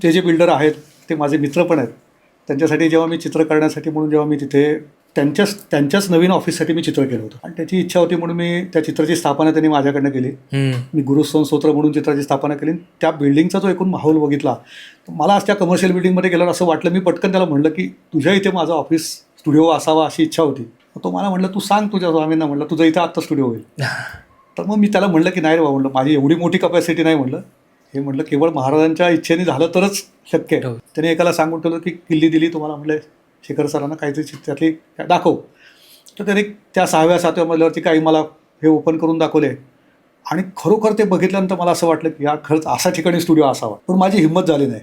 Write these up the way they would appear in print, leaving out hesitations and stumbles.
ते जे बिल्डर आहेत ते माझे मित्र पण आहेत. त्यांच्यासाठी जेव्हा मी चित्र करण्यासाठी म्हणून जेव्हा मी तिथे त्यांच्याच नवीन ऑफिससाठी मी चित्र केलं होतं आणि त्याची इच्छा होती म्हणून मी त्या चित्राची स्थापना त्यांनी माझ्याकडनं केली. मी गुरुस्थान स्तोत्र म्हणून चित्राची स्थापना केली. त्या बिल्डिंगचा जो एकूण माहोल बघितला तर मला आज त्या कमर्शियल बिल्डिंगमध्ये गेल्यावर असं वाटलं, मी पटकन त्याला म्हणलं की तुझ्या इथे माझा ऑफिस स्टुडिओ असावा अशी इच्छा होती. तो मला म्हणलं तू सांग तुझ्या स्वामींना, म्हणलं तुझं इथं आत्ता स्टुडिओ होईल. तर मग मी त्याला म्हणलं की नाही रे बाबा, म्हणलं माझी एवढी मोठी कपॅसिटी नाही, म्हणलं हे म्हणलं केवळ महाराजांच्या इच्छेने झालं तरच शक्य आहे. त्याने एकाला सांगून ठेवलं की किल्ली दिली तुम्हाला, म्हणलं शेखर सरांना काहीतरी त्यातली दाखव. तर त्याने त्या 6व्या 7व्या मजल्यावरती काही मला हे ओपन करून दाखवले आणि खरोखर ते बघितल्यानंतर मला असं वाटलं की या खरंच अशा ठिकाणी स्टुडिओ असावा. पण माझी हिंमत झाली नाही.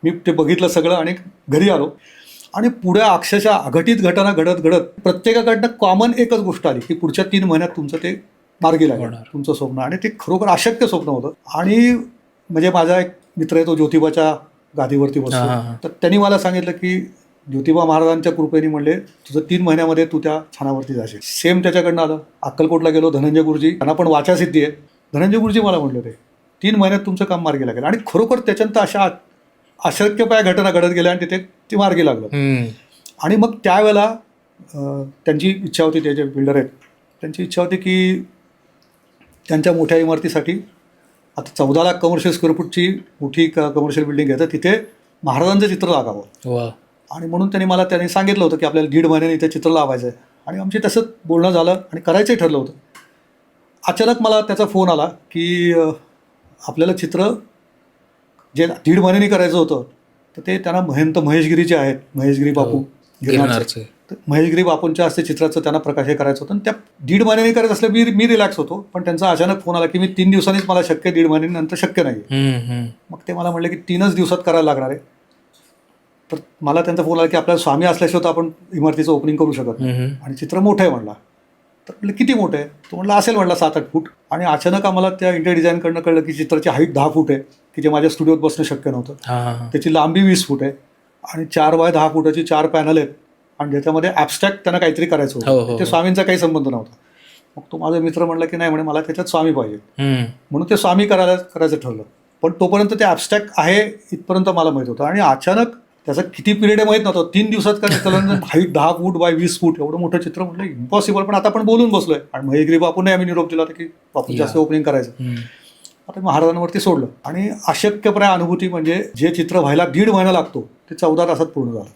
मी ते बघितलं सगळं आणि घरी आलो आणि पुढे अक्षरशः अघटित घटना घडत घडत प्रत्येकाकडनं कॉमन एकच गोष्ट आली की पुढच्या 3 महिन्यात तुमचं ते मार्गी लागणार तुमचं स्वप्न. आणि ते खरोखर अशक्य स्वप्न होतं. आणि म्हणजे माझा एक मित्र आहे तो ज्योतिबाच्या गादीवरती बसतो. तर त्यांनी मला सांगितलं की ज्योतिबा महाराजांच्या कृपेने म्हणले तुझं 3 महिन्यामध्ये तू त्या छानावरती जाशील. सेम त्याच्याकडनं आलं. अक्कलकोटला गेलो, धनंजय गुरुजी, त्यांना पण वाचासिद्धी आहे. धनंजय गुरुजी मला म्हणले होते 3 महिन्यात तुमचं काम मार्गी लागेल. आणि खरोखर त्याच्यानंतर अशा अशक्यपाय घटना घडत गेल्या आणि तिथे ते मार्गी लागलं. आणि मग त्यावेळेला त्यांची इच्छा होती, ते जे बिल्डर आहेत त्यांची इच्छा होती की त्यांच्या मोठ्या इमारतीसाठी आता 14 लाख कमर्शियल स्क्वेअर फूटची मोठी कमर्शियल बिल्डिंग आहे, तर तिथे महाराजांचं चित्र लागावं. आणि म्हणून त्यांनी सांगितलं होतं की आपल्याला 1.5 महिन्याने इथे चित्र लावायचं आहे. आणि आमचे तसंच बोलणं झालं आणि करायचंही ठरलं होतं. अचानक मला त्याचा फोन आला की आपल्याला चित्र जे 1.5 महिन्याने करायचं होतं तर ते त्यांना महंत महेशगिरीचे आहेत, महेशगिरी बापू गिरणारचे, तर महेशगिरी बापूंच्या हस्ते चित्राचं त्यांना प्रकाश करायचं होतं. आणि त्या 1.5 महिन्याने करायचं असलं मी रिलॅक्स होतो. पण त्यांचा अचानक फोन आला की मी 3 दिवसांनीच मला शक्य, 1.5 महिन्यानंतर शक्य नाही. मग ते मला म्हणले की 3च दिवसात करायला लागणार आहे. तर मला त्यांचा फोन आला की आपल्याला स्वामी असल्याशिवाय आपण इमारतीचं ओपनिंग करू शकत नाही आणि चित्र मोठं आहे म्हणला. तर म्हटलं किती मोठं आहे? तो म्हणला असेल म्हणला 7-8 फूट. आणि अचानक आम्हाला त्या इंटेरियर डिझाईनकडनं कळलं की चित्राची हाईट 10 फूट आहे की जे माझ्या स्टुडिओत बसणं शक्य नव्हतं. त्याची लांबी 20 फूट आहे आणि 4 बाय 10 फुटाची 4 पॅनल आहेत आणि ज्याच्यामध्ये ॲबस्ट्रॅक्ट त्यांना काहीतरी करायचं होतं. ते स्वामींचा काही संबंध नव्हता. मग तो माझा मित्र म्हणला की नाही म्हणे मला त्याच्यात स्वामी पाहिजे, म्हणून ते स्वामी करायचं ठरलं. पण तोपर्यंत ते ॲबस्ट्रॅक्ट आहे इथपर्यंत मला माहीत होतं. आणि अचानक त्याचा किती पिरियड आहे माहीत नव्हतं. 3 दिवसात करायचं, हाईट 10 फूट बाय 20 फूट एवढं मोठं चित्र, म्हटलं इम्पॉसिबल. पण आता आपण बोलून बसलोय. आणि महेशगिरी बापूने आम्ही निरोप दिला होता की बापू जास्त ओपनिंग करायचं. आता महाराजांवरती सोडलं आणि अशक्यप्राय अनुभूती म्हणजे जे चित्र व्हायला 1.5 महिना लागतो ते 14 तासात पूर्ण झालं.